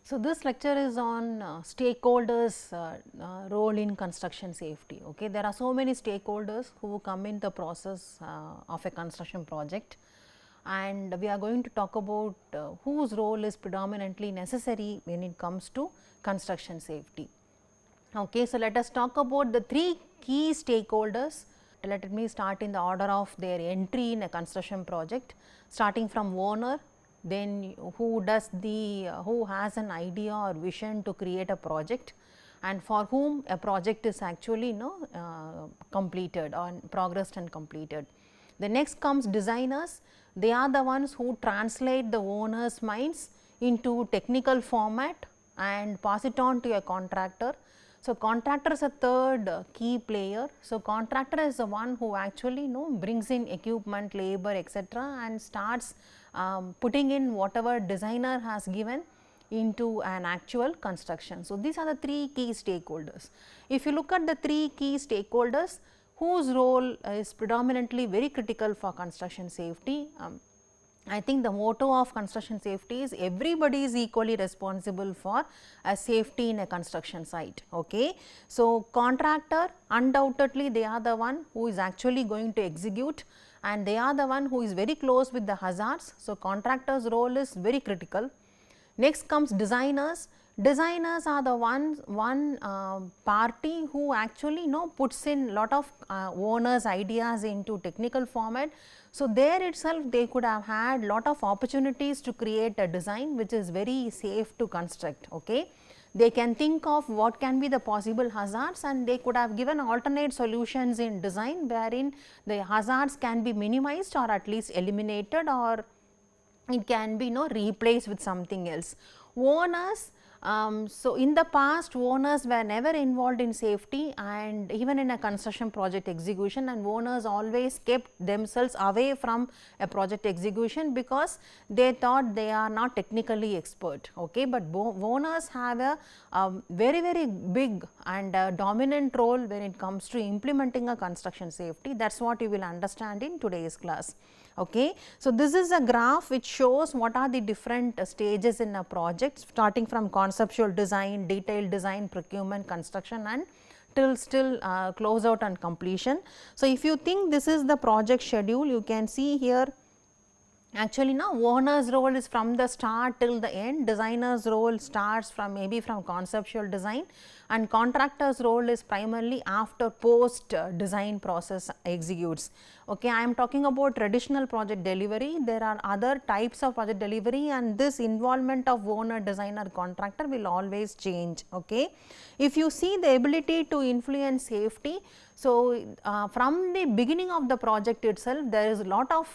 So, this lecture is on stakeholders role in construction safety. Okay. There are so many stakeholders who come in the process of a construction project, and we are going to talk about whose role is predominantly necessary when it comes to construction safety. Okay. So, let us talk about the three key stakeholders. Let me start in the order of their entry in a construction project, starting from owner, then who does the who has an idea or vision to create a project, and for whom a project is actually completed or progressed and completed. The next comes designers. They are the ones who translate the owner's minds into technical format and pass it on to a contractor. So, contractor is a third key player. So, contractor is the one who actually brings in equipment, labor, etc., and starts putting in whatever designer has given into an actual construction. So, these are the three key stakeholders. If you look at the three key stakeholders whose role is predominantly very critical for construction safety, I think the motto of construction safety is everybody is equally responsible for a safety in a construction site. Okay. So, contractor undoubtedly they are the one who is actually going to execute, and they are the one who is very close with the hazards. So, contractor's role is very critical. Next comes designers. Designers are the one party who actually puts in lot of owners ideas into technical format. So, there itself they could have had lot of opportunities to create a design which is very safe to construct. Okay. They can think of what can be the possible hazards, and they could have given alternate solutions in design wherein the hazards can be minimized or at least eliminated, or it can be replaced with something else. Owners, so in the past owners were never involved in safety and even in a construction project execution, and owners always kept themselves away from a project execution because they thought they are not technically expert. Okay. But owners have a very big and dominant role when it comes to implementing a construction safety. That is what you will understand in today's class. Okay. So, this is a graph which shows what are the different stages in a project, starting from conceptual design, detailed design, procurement, construction, and till still close out and completion. So, if you think this is the project schedule, you can see here actually now owner's role is from the start till the end, designer's role starts from maybe from conceptual design, and contractor's role is primarily after post design process executes. Okay, I am talking about traditional project delivery. There are other types of project delivery, and this involvement of owner, designer, contractor will always change. Okay. If you see the ability to influence safety, so from the beginning of the project itself there is a lot of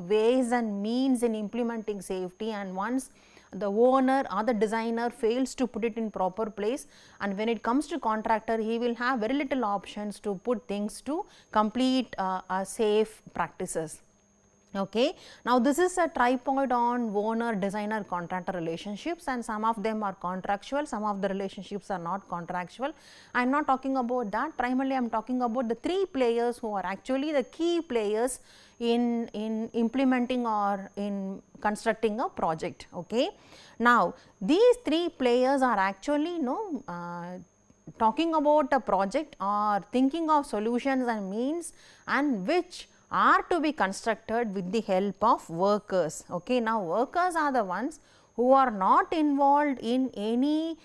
ways and means in implementing safety, and once the owner or the designer fails to put it in proper place, and when it comes to contractor he will have very little options to put things to complete safe practices. Okay. Now, this is a tripod on owner, designer, contractor relationships, and some of them are contractual, some of the relationships are not contractual. I am not talking about that, primarily I am talking about the three players who are actually the key players in implementing or in constructing a project. Okay. Now, these three players are actually talking about a project or thinking of solutions and means, and which are to be constructed with the help of workers. Okay. Now, workers are the ones who are not involved in any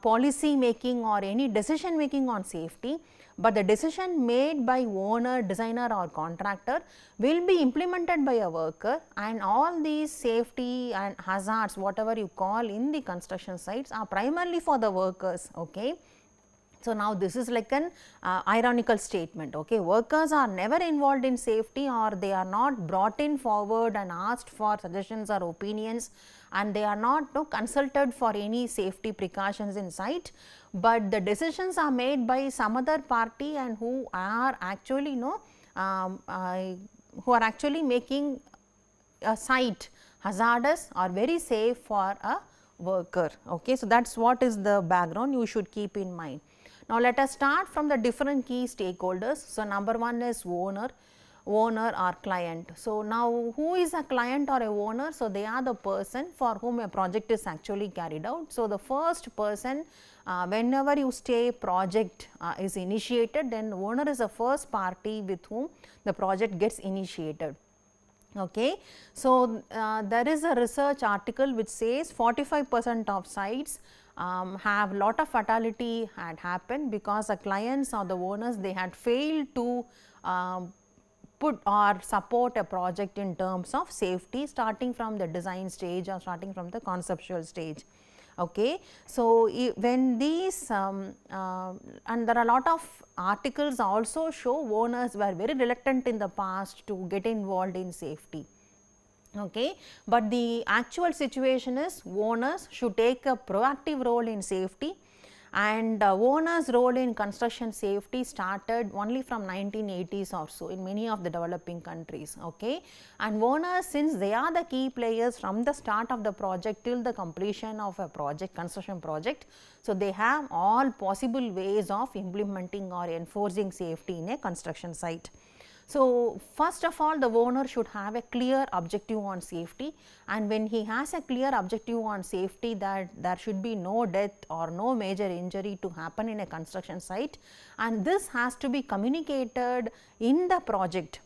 policy making or any decision making on safety, but the decision made by owner, designer or contractor will be implemented by a worker, and all these safety and hazards whatever you call in the construction sites are primarily for the workers. Okay. So, now this is like an ironical statement. Okay. Workers are never involved in safety, or they are not brought in forward and asked for suggestions or opinions, and they are not consulted for any safety precautions in site, but the decisions are made by some other party and who are actually making a site hazardous or very safe for a worker. Okay. So, that is what is the background you should keep in mind. Now, let us start from the different key stakeholders. So, number one is owner. owner or client. So, now who is a client or a owner? So, they are the person for whom a project is actually carried out. So, the first person whenever you say project is initiated, then the owner is the first party with whom the project gets initiated. Okay. So, there is a research article which says 45% of sites have lot of fatality had happened because the clients or the owners, they had failed to put or support a project in terms of safety, starting from the design stage or starting from the conceptual stage. Okay. So, when these and there are a lot of articles also show owners were very reluctant in the past to get involved in safety. Okay. But the actual situation is owners should take a proactive role in safety, and owners role in construction safety started only from 1980s or so in many of the developing countries. Okay. And owners, since they are the key players from the start of the project till the completion of a project, construction project, so they have all possible ways of implementing or enforcing safety in a construction site. So, first of all, the owner should have a clear objective on safety, and when he has a clear objective on safety, that there should be no death or no major injury to happen in a construction site, and this has to be communicated in the project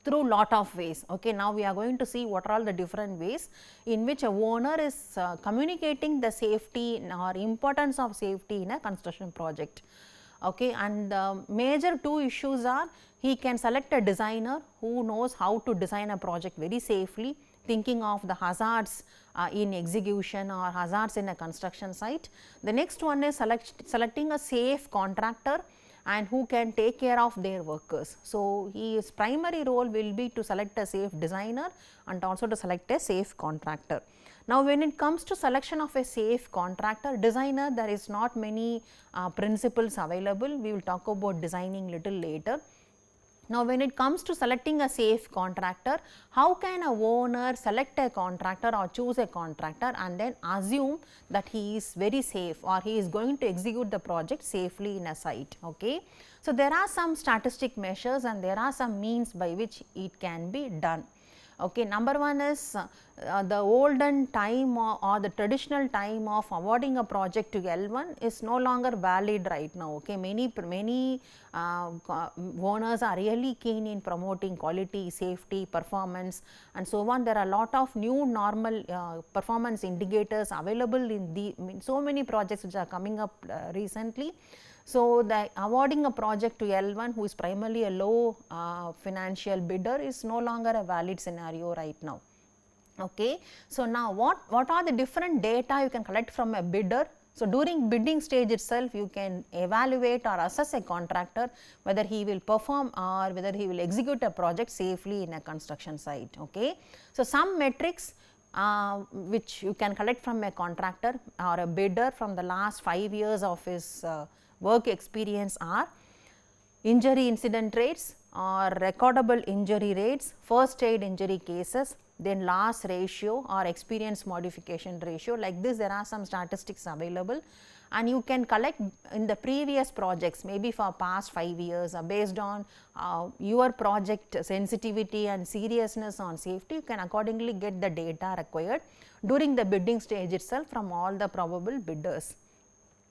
through lot of ways. Okay. Now, we are going to see what are all the different ways in which a owner is communicating the safety or importance of safety in a construction project. Okay. And major two issues are, he can select a designer who knows how to design a project very safely, thinking of the hazards in execution or hazards in a construction site. The next one is selecting a safe contractor and who can take care of their workers. So, his primary role will be to select a safe designer and also to select a safe contractor. Now, when it comes to selection of a safe contractor, designer, there is not many principles available. We will talk about designing little later. Now, when it comes to selecting a safe contractor, how can a owner select a contractor or choose a contractor and then assume that he is very safe or he is going to execute the project safely in a site? Okay. So, there are some statistic measures and there are some means by which it can be done. Okay. Number one is the olden time or the traditional time of awarding a project to L1 is no longer valid right now. Okay. Many owners are really keen in promoting quality, safety, performance and so on. There are a lot of new normal performance indicators available in so many projects which are coming up recently. So, the awarding a project to L1 who is primarily a low financial bidder is no longer a valid scenario right now. Okay. So, now what are the different data you can collect from a bidder? So, during bidding stage itself, you can evaluate or assess a contractor whether he will perform or whether he will execute a project safely in a construction site. Okay. So, some metrics which you can collect from a contractor or a bidder from the last 5 years of his work experience are injury incident rates or recordable injury rates, first aid injury cases, then loss ratio or experience modification ratio. Like this, there are some statistics available and you can collect in the previous projects, maybe for past 5 years based on your project sensitivity and seriousness on safety. You can accordingly get the data required during the bidding stage itself from all the probable bidders.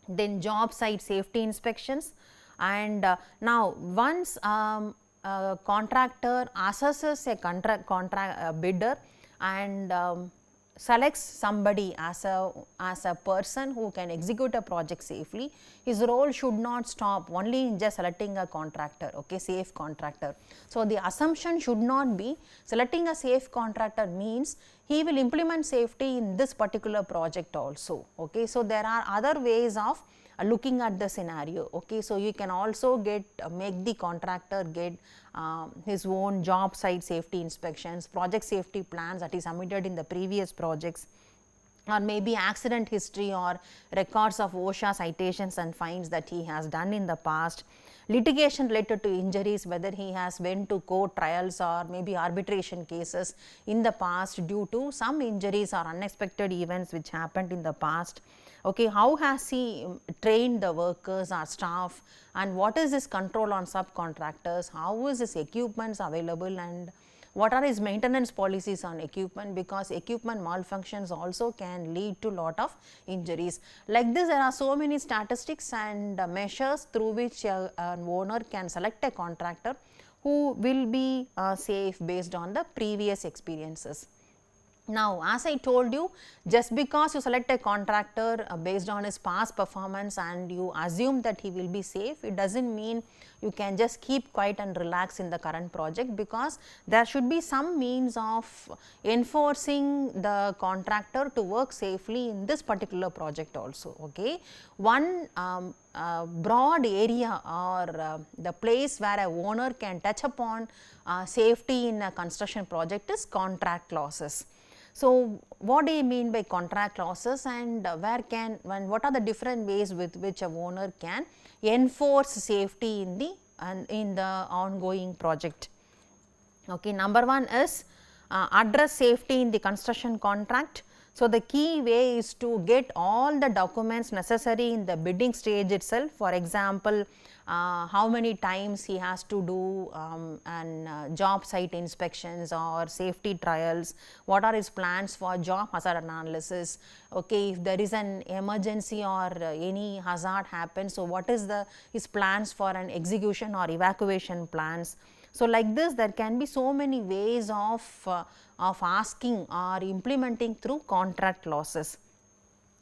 Then job site safety inspections, and now once a contractor assesses a bidder and selects somebody as a person who can execute a project safely, his role should not stop only in just selecting a contractor, okay, safe contractor. So, the assumption should not be selecting a safe contractor means he will implement safety in this particular project also. Okay. So, there are other ways of looking at the scenario. Okay. So, you can also make the contractor get his own job site safety inspections, project safety plans that he submitted in the previous projects, or maybe accident history or records of OSHA citations and fines that he has done in the past, litigation related to injuries, whether he has went to court trials or maybe arbitration cases in the past due to some injuries or unexpected events which happened in the past, Okay, how has he trained the workers or staff, and what is his control on subcontractors, how is his equipments available, and what are his maintenance policies on equipment, because equipment malfunctions also can lead to lot of injuries. Like this, there are so many statistics and measures through which an owner can select a contractor who will be safe based on the previous experiences. Now, as I told you, just because you select a contractor based on his past performance and you assume that he will be safe, it does not mean you can just keep quiet and relax in the current project, because there should be some means of enforcing the contractor to work safely in this particular project also. Okay. One broad area or the place where a owner can touch upon safety in a construction project is contract clauses. So, what do you mean by contract clauses, and what are the different ways with which a owner can enforce safety in the ongoing project? Okay, number one is address safety in the construction contract. So, the key way is to get all the documents necessary in the bidding stage itself. For example, how many times he has to do job site inspections or safety trials, what are his plans for job hazard analysis, okay, if there is an emergency or any hazard happens, so what is his plans for an execution or evacuation plans. So, like this, there can be so many ways of asking or implementing through contract clauses.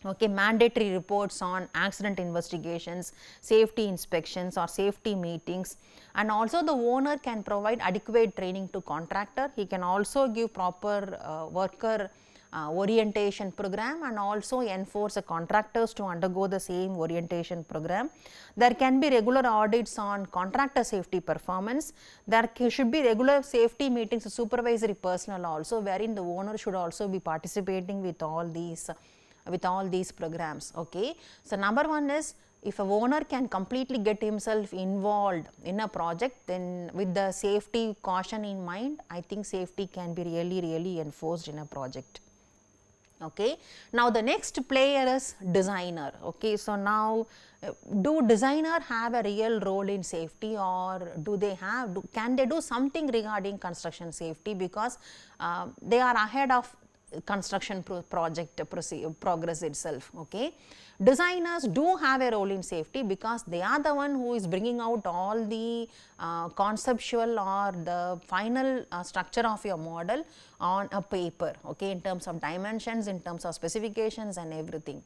Okay, mandatory reports on accident investigations, safety inspections or safety meetings, and also the owner can provide adequate training to contractor. He can also give proper worker orientation program and also enforce the contractors to undergo the same orientation program. There can be regular audits on contractor safety performance. There should be regular safety meetings with supervisory personnel also, wherein the owner should also be participating with all these programs. Okay. So, number one is, if a owner can completely get himself involved in a project, then with the safety caution in mind, I think safety can be really enforced in a project. Okay. Now, the next player is designer. Okay. So, now do designer have a real role in safety, or can they do something regarding construction safety, because they are ahead of construction project progress itself. Okay. Designers do have a role in safety, because they are the one who is bringing out all the conceptual or the final structure of your model on a paper, okay, in terms of dimensions, in terms of specifications and everything.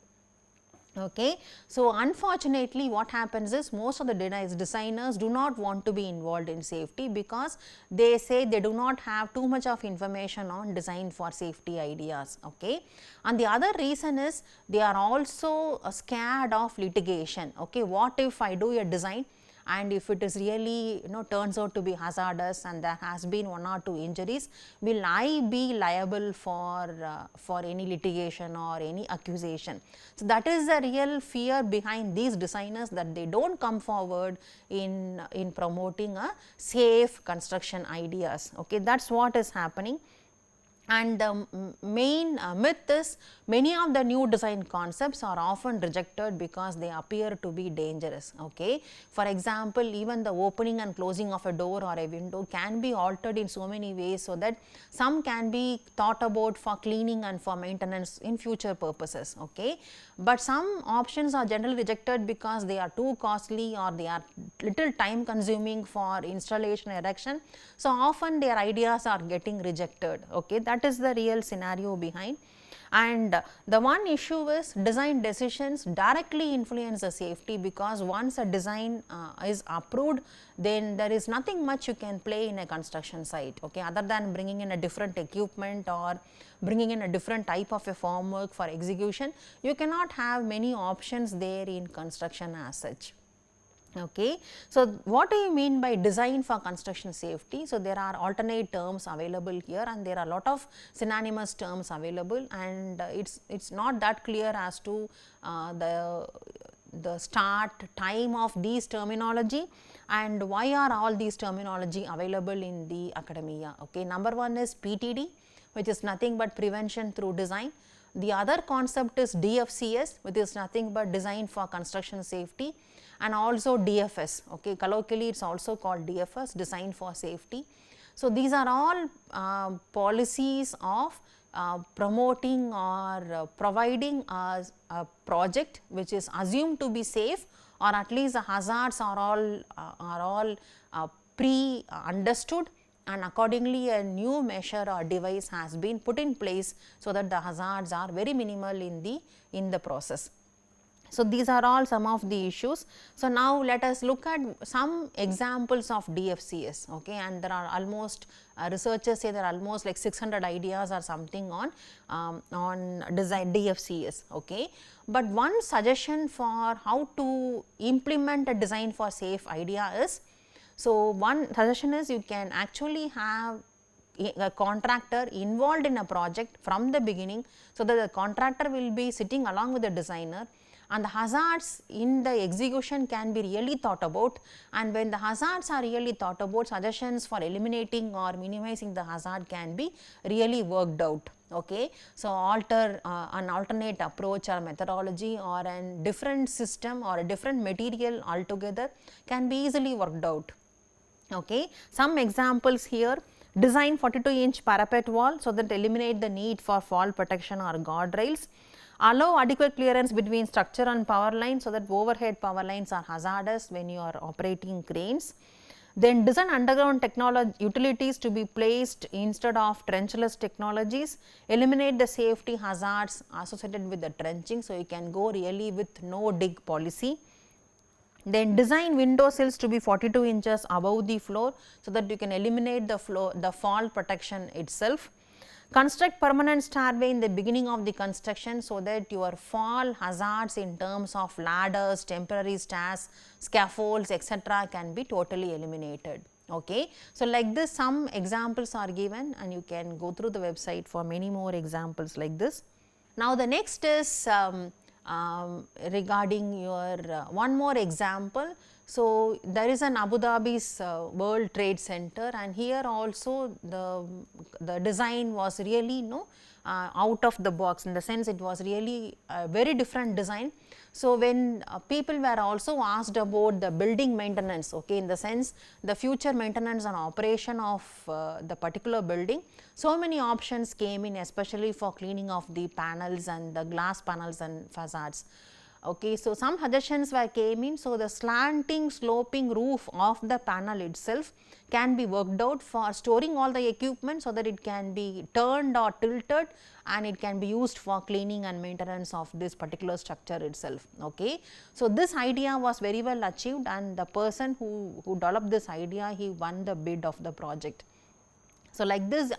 Okay. So, unfortunately, what happens is, most of the designers do not want to be involved in safety, because they say they do not have too much of information on design for safety ideas. Okay. And the other reason is, they are also scared of litigation. Okay. What if I do a design and if it is really turns out to be hazardous and there has been one or two injuries, will I be liable for any litigation or any accusation? So, that is the real fear behind these designers, that they do not come forward in promoting a safe construction ideas. Okay, that is what is happening. And the main myth is, many of the new design concepts are often rejected because they appear to be dangerous. Okay. For example, even the opening and closing of a door or a window can be altered in so many ways, so that some can be thought about for cleaning and for maintenance in future purposes. Okay. But some options are generally rejected because they are too costly or they are little time consuming for installation erection. So, often their ideas are getting rejected. Okay. That is the real scenario behind. And the one issue is, design decisions directly influence the safety, because once a design is approved, then there is nothing much you can play in a construction site, okay, other than bringing in a different equipment or bringing in a different type of a formwork for execution. You cannot have many options there in construction as such. Okay. So, what do you mean by design for construction safety? So, there are alternate terms available here, and there are a lot of synonymous terms available, and it's not that clear as to the start time of these terminology and why are all these terminology available in the academia. Okay. Number one is PTD, which is nothing but prevention through design. The other concept is DFCS, which is nothing but design for construction safety, and also DFS, okay, colloquially it is also called DFS, design for safety. So, these are all policies of promoting or providing a project which is assumed to be safe, or at least the hazards are all pre understood, and accordingly a new measure or device has been put in place, so that the hazards are very minimal in the process. So, these are all some of the issues. So, now let us look at some examples of DFCS, okay, and there are almost researchers say there are almost like 600 ideas or something on design DFCS, okay. But one suggestion for how to implement a design for safe idea is, so one suggestion is you can actually have a contractor involved in a project from the beginning, so that the contractor will be sitting along with the designer, and the hazards in the execution can be really thought about, and when the hazards are really thought about, suggestions for eliminating or minimizing the hazard can be really worked out. Okay. So, an alternate approach or methodology or a different system or a different material altogether can be easily worked out. Okay. Some examples here: design 42-inch parapet wall, so that eliminate the need for fall protection or guardrails. Allow adequate clearance between structure and power line, so that overhead power lines are hazardous when you are operating cranes. Then design underground technology utilities to be placed instead of trenchless technologies, eliminate the safety hazards associated with the trenching. So, you can go really with no dig policy. Then design window sills to be 42 inches above the floor, so that you can eliminate the fall protection itself. Construct permanent stairway in the beginning of the construction, so that your fall hazards in terms of ladders, temporary stairs, scaffolds, etc., can be totally eliminated. Okay. So, like this some examples are given, and you can go through the website for many more examples like this. Now, the next is regarding your one more example. So, there is an Abu Dhabi's World Trade Center, and here also the design was really out of the box, in the sense it was really a very different design. So, when people were also asked about the building maintenance, okay, in the sense the future maintenance and operation of the particular building, so many options came in, especially for cleaning of the panels and the glass panels and facades. Okay. So, some suggestions came in. So, the slanting sloping roof of the panel itself can be worked out for storing all the equipment, so that it can be turned or tilted, and it can be used for cleaning and maintenance of this particular structure itself. Okay. So, this idea was very well achieved, and the person who developed this idea, he won the bid of the project. So, like this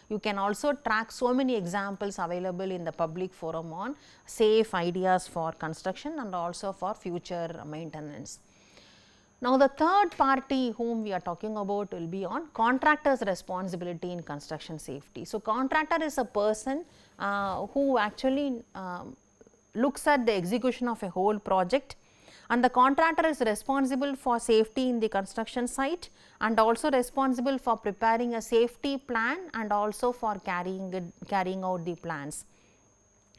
you can also track so many examples available in the public forum on safe ideas for construction and also for future maintenance. Now, the third party whom we are talking about will be on contractor's responsibility in construction safety. So, contractor is a person who actually looks at the execution of a whole project, and the contractor is responsible for safety in the construction site, and also responsible for preparing a safety plan, and also for carrying out the plans.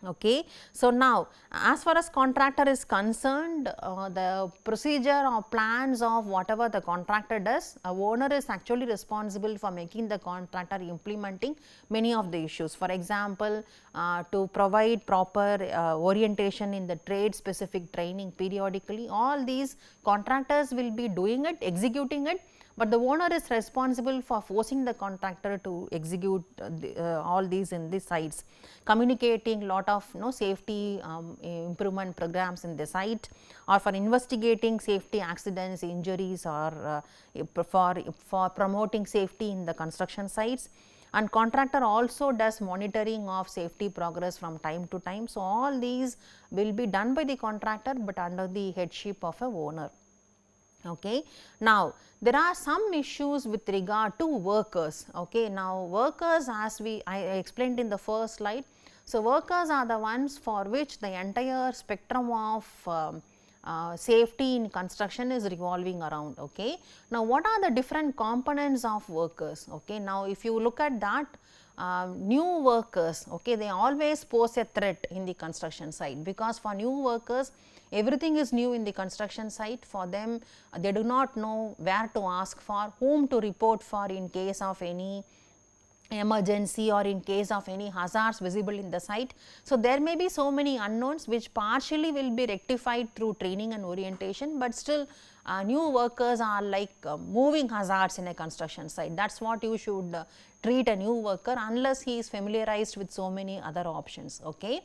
Okay. So, now as far as contractor is concerned, the procedure or plans of whatever the contractor does, a owner is actually responsible for making the contractor implementing many of the issues. For example, to provide proper orientation in the trade specific training periodically, all these contractors will be doing it, executing it, but the owner is responsible for forcing the contractor to execute all these in the sites, communicating lot of safety improvement programs in the site, or for investigating safety accidents, injuries, or for promoting safety in the construction sites. And contractor also does monitoring of safety progress from time to time. So, all these will be done by the contractor, but under the headship of a owner. Okay. Now, there are some issues with regard to workers. Okay. Now, workers, as I explained in the first slide. So, workers are the ones for which the entire spectrum of safety in construction is revolving around. Okay. Now, what are the different components of workers? Okay. Now, if you look at that, new workers, okay, they always pose a threat in the construction site, because for new workers everything is new in the construction site. For them, they do not know where to ask for, whom to report for in case of any emergency or in case of any hazards visible in the site. So, there may be so many unknowns which partially will be rectified through training and orientation, but still new workers are like moving hazards in a construction site. That is what you should treat a new worker, unless he is familiarized with so many other options. Okay.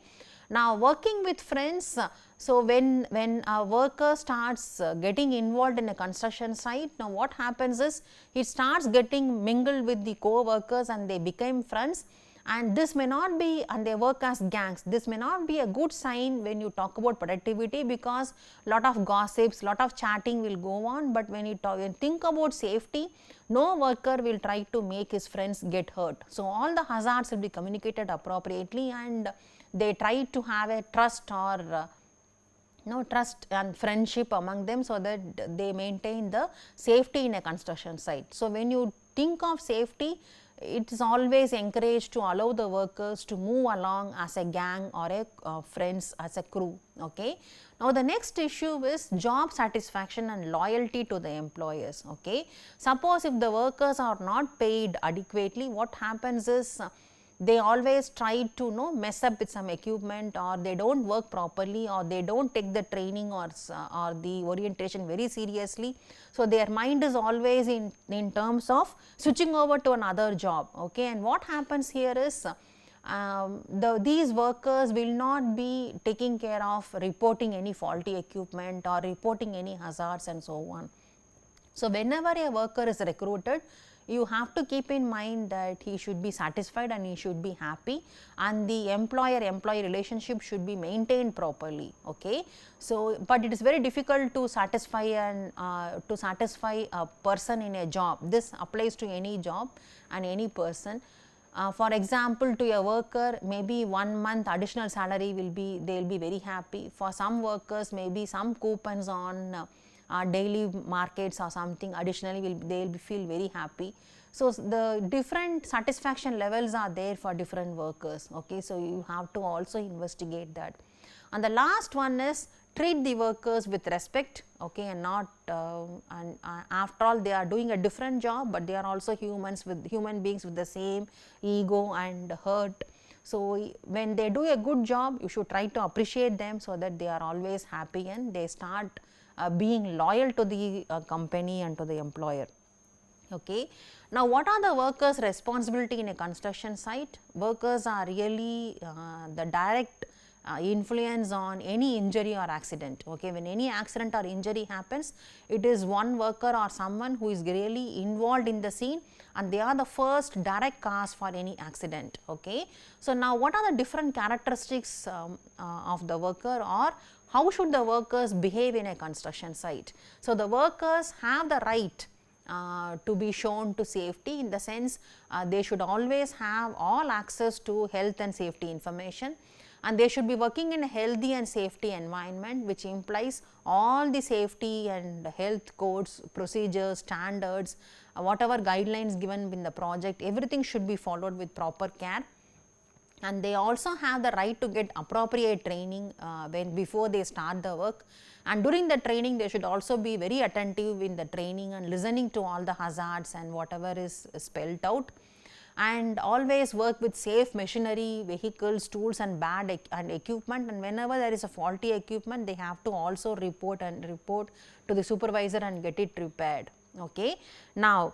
Now, working with friends, so when a worker starts getting involved in a construction site, now what happens is he starts getting mingled with the co-workers and they become friends, and this may not be, and they work as gangs. This may not be a good sign when you talk about productivity, because lot of gossips, lot of chatting will go on, but when you think about safety, no worker will try to make his friends get hurt. So, all the hazards will be communicated appropriately, and they try to have a trust or trust and friendship among them, so that they maintain the safety in a construction site. So, when you think of safety, it is always encouraged to allow the workers to move along as a gang or a friends, as a crew. Okay. Now, the next issue is job satisfaction and loyalty to the employers. Okay. Suppose if the workers are not paid adequately, what happens is they always try to mess up with some equipment, or they do not work properly, or they do not take the training or the orientation very seriously. So, their mind is always in terms of switching over to another job. Okay. And what happens here is these workers will not be taking care of reporting any faulty equipment or reporting any hazards and so on. So, whenever a worker is recruited, you have to keep in mind that he should be satisfied and he should be happy, and the employer-employee relationship should be maintained properly. Okay. So, but it is very difficult to satisfy a person in a job. This applies to any job and any person. For example, to a worker, maybe 1 month additional salary will be, they will be very happy. For some workers, maybe some coupons on daily markets or something additionally they will feel very happy. So, the different satisfaction levels are there for different workers. Okay. So, you have to also investigate that. And the last one is treat the workers with respect. Okay. And not after all, they are doing a different job, but they are also human beings with the same ego and hurt. So, when they do a good job, you should try to appreciate them, so that they are always happy and they start being loyal to the company and to the employer. Okay. Now, what are the workers' responsibility in a construction site? Workers are really the direct influence on any injury or accident. Okay. When any accident or injury happens, it is one worker or someone who is really involved in the scene, and they are the first direct cause for any accident. Okay. So, now what are the different characteristics of the worker, or how should the workers behave in a construction site? So, the workers have the right to be shown to safety, in the sense they should always have all access to health and safety information, and they should be working in a healthy and safety environment, which implies all the safety and health codes, procedures, standards, whatever guidelines given in the project, everything should be followed with proper care. And they also have the right to get appropriate training before they start the work, and during the training they should also be very attentive in the training and listening to all the hazards and whatever is spelled out, and always work with safe machinery, vehicles, tools and bad equipment, and whenever there is a faulty equipment, they have to also report to the supervisor and get it repaired. Okay. Now,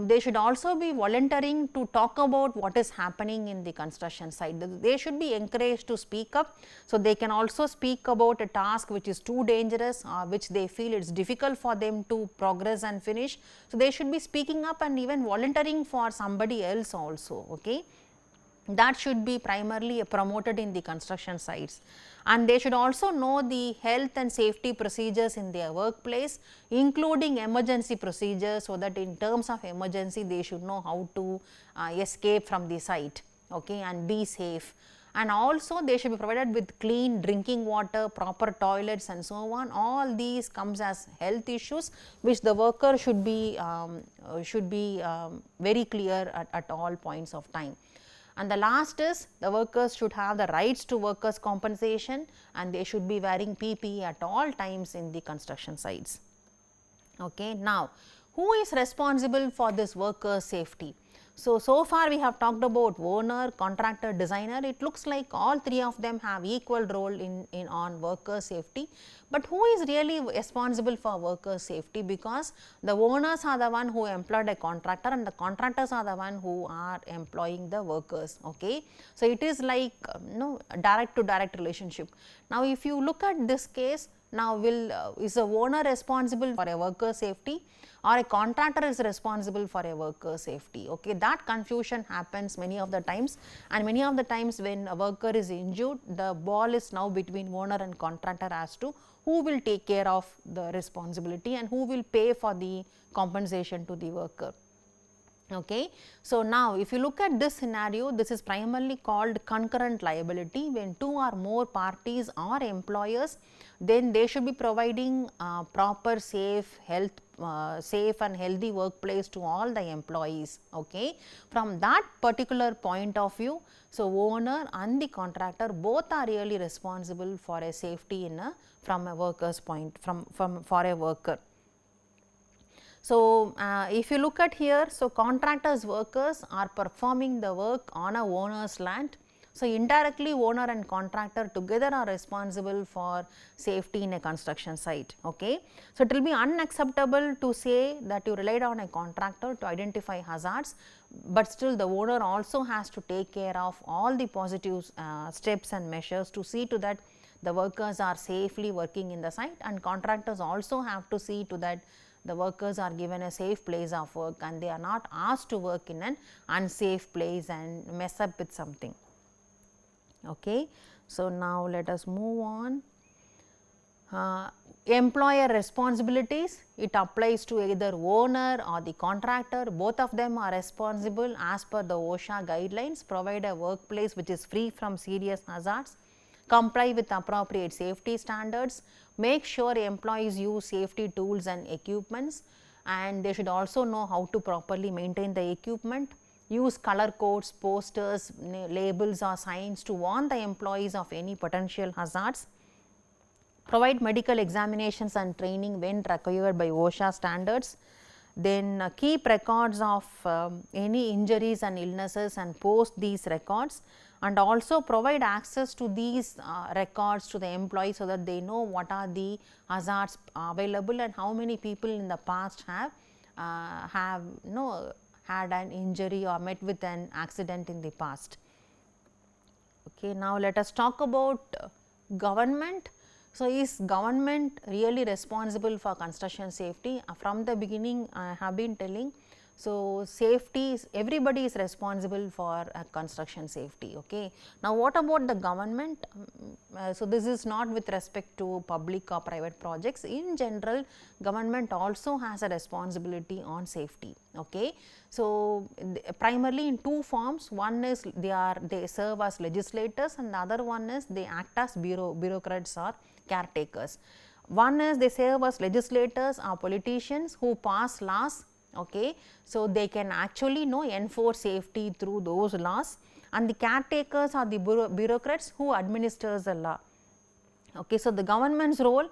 they should also be volunteering to talk about what is happening in the construction site. They should be encouraged to speak up. So, they can also speak about a task which is too dangerous, which they feel it is difficult for them to progress and finish. So, they should be speaking up and even volunteering for somebody else also. Okay. That should be primarily promoted in the construction sites, and they should also know the health and safety procedures in their workplace, including emergency procedures, so that in terms of emergency they should know how to escape from the site, okay, and be safe. And also they should be provided with clean drinking water, proper toilets and so on. All these comes as health issues, which the worker should be very clear at all points of time. And the last is the workers should have the rights to workers compensation, and they should be wearing PPE at all times in the construction sites. Okay. Now, who is responsible for this worker safety? So far we have talked about owner, contractor, designer. It looks like all three of them have equal role in on worker safety, but who is really responsible for worker safety? Because the owners are the one who employed a contractor, and the contractors are the one who are employing the workers. Okay. So it is like direct to direct relationship. Now if you look at this case, now is the owner responsible for a worker safety, or a contractor is responsible for a worker safety? Okay, that confusion happens many of the times, and many of the times when a worker is injured, the ball is now between owner and contractor as to who will take care of the responsibility and who will pay for the compensation to the worker. Okay. So, now if you look at this scenario, this is primarily called concurrent liability. When two or more parties are employers, then they should be providing proper safe and healthy workplace to all the employees. Okay. From that particular point of view, so owner and the contractor both are really responsible for a safety from a worker's point for a worker. So, if you look at here, so contractors workers are performing the work on a owner's land. So, indirectly owner and contractor together are responsible for safety in a construction site. Okay. So, it will be unacceptable to say that you relied on a contractor to identify hazards, but still the owner also has to take care of all the positive steps and measures to see to that the workers are safely working in the site, and contractors also have to see to that the workers are given a safe place of work and they are not asked to work in an unsafe place and mess up with something. Okay. So, now let us move on. Employer responsibilities, it applies to either owner or the contractor. Both of them are responsible as per the OSHA guidelines. Provide a workplace which is free from serious hazards, comply with appropriate safety standards, make sure employees use safety tools and equipments, and they should also know how to properly maintain the equipment. Use color codes, posters, labels or signs to warn the employees of any potential hazards. Provide medical examinations and training when required by OSHA standards. Then keep records of any injuries and illnesses and post these records, and also provide access to these records to the employees so that they know what are the hazards available and how many people in the past have had an injury or met with an accident in the past. Okay, now let us talk about government. So, is government really responsible for construction safety? From the beginning I have been telling, so safety is, everybody is responsible for construction safety. Okay. Now, what about the government? So, this is not with respect to public or private projects. In general, government also has a responsibility on safety. Okay. So, primarily in two forms. One is they serve as legislators, and the other one is they act as bureaucrats or caretakers. One is they serve as legislators or politicians who pass laws. Okay. So, they can actually enforce safety through those laws, and the caretakers are the bureaucrats who administers the law. Okay. So, the government's role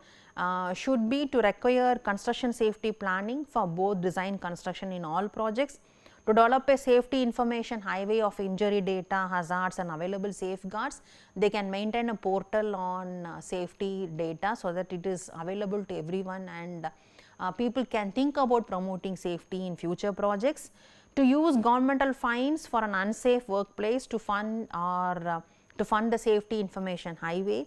should be to require construction safety planning for both design construction in all projects, to develop a safety information highway of injury data, hazards and available safeguards. They can maintain a portal on safety data so that it is available to everyone, and people can think about promoting safety in future projects. To use governmental fines for an unsafe workplace to fund the safety information highway,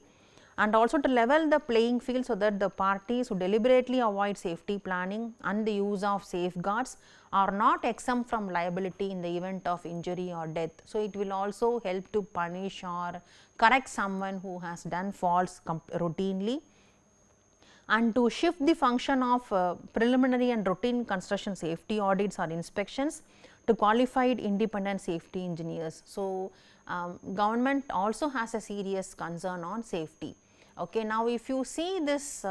and also to level the playing field so that the parties who deliberately avoid safety planning and the use of safeguards are not exempt from liability in the event of injury or death. So, it will also help to punish or correct someone who has done faults routinely, and to shift the function of preliminary and routine construction safety audits or inspections to qualified independent safety engineers. So, government also has a serious concern on safety. Okay. Now, if you see this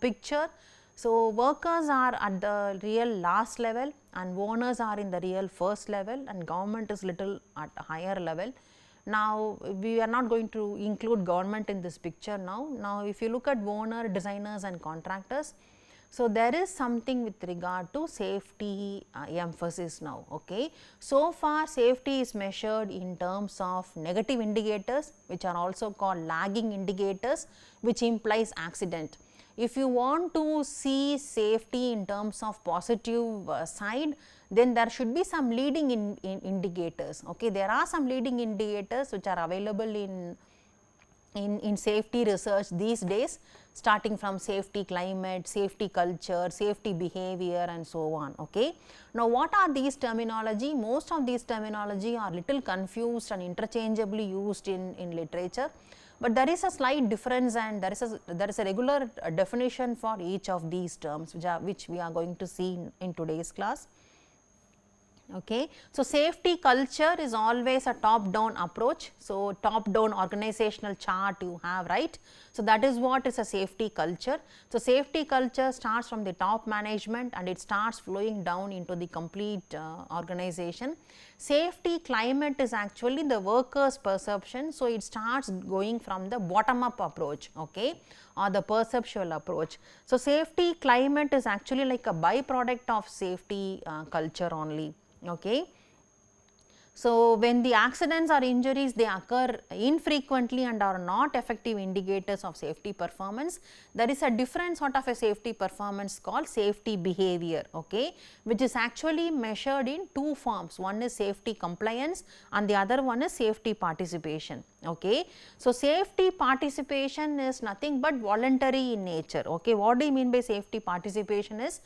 picture, So, workers are at the real last level and owners are in the real first level, and government is little at a higher level. Now, we are not going to include government in this picture now. Now, if you look at owner, designers and contractors, so there is something with regard to safety emphasis now. Okay. So far safety is measured in terms of negative indicators, which are also called lagging indicators, which implies accident. If you want to see safety in terms of positive side, then there should be some leading indicators. Okay. There are some leading indicators which are available in safety research these days, starting from safety climate, safety culture, safety behavior and so on. Okay. Now, what are these terminology? Most of these terminology are little confused and interchangeably used in literature, but there is a slight difference and there is a regular definition for each of these terms, which we are going to see in today's class. Okay. So, safety culture is always a top down approach. So, top down organizational chart you have, right. So, that is what is a safety culture. So, safety culture starts from the top management and it starts flowing down into the complete organization. Safety climate is actually the workers' perception. So, it starts going from the bottom up approach, okay, or the perceptual approach. So, safety climate is actually like a byproduct of safety culture only. Okay. So, when the accidents or injuries they occur infrequently and are not effective indicators of safety performance, there is a different sort of a safety performance called safety behavior, okay, which is actually measured in two forms. One is safety compliance and the other one is safety participation. Okay. So, safety participation is nothing but voluntary in nature. Okay. What do you mean by safety participation is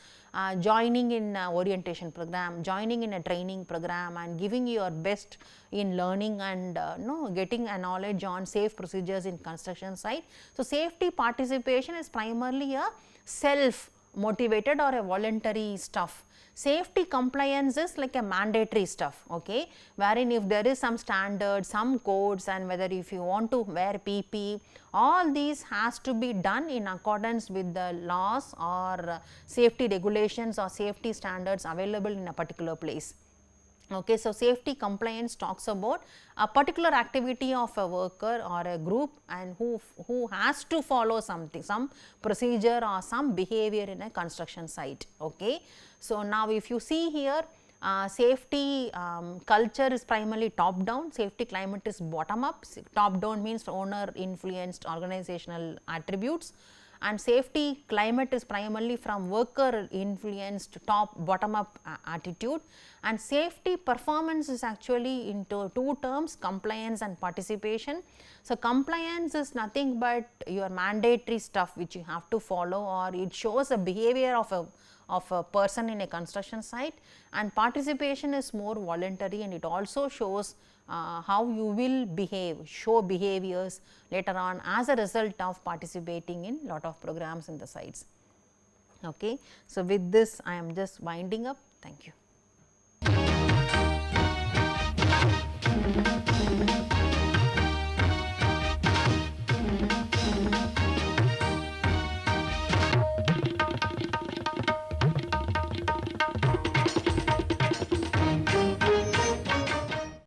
joining in orientation program, joining in a training program and giving your best in learning and getting a knowledge on safe procedures in construction site. So, safety participation is primarily a self motivated or a voluntary stuff. Safety compliance is like a mandatory stuff, okay, wherein if there is some standards, some codes and whether if you want to wear PP, all these has to be done in accordance with the laws or safety regulations or safety standards available in a particular place. Okay. So, safety compliance talks about a particular activity of a worker or a group and who has to follow something, some procedure or some behavior in a construction site. Okay. So, now if you see here safety culture is primarily top down, safety climate is bottom up. Top down means owner influenced organizational attributes, and safety climate is primarily from worker influenced top bottom up attitude, and safety performance is actually into two terms, compliance and participation. So, compliance is nothing but your mandatory stuff which you have to follow, or it shows a behavior of a person in a construction site, and participation is more voluntary and it also shows how you will behave, show behaviors later on as a result of participating in lot of programs in the sites. Okay. So, with this I am just winding up. Thank you.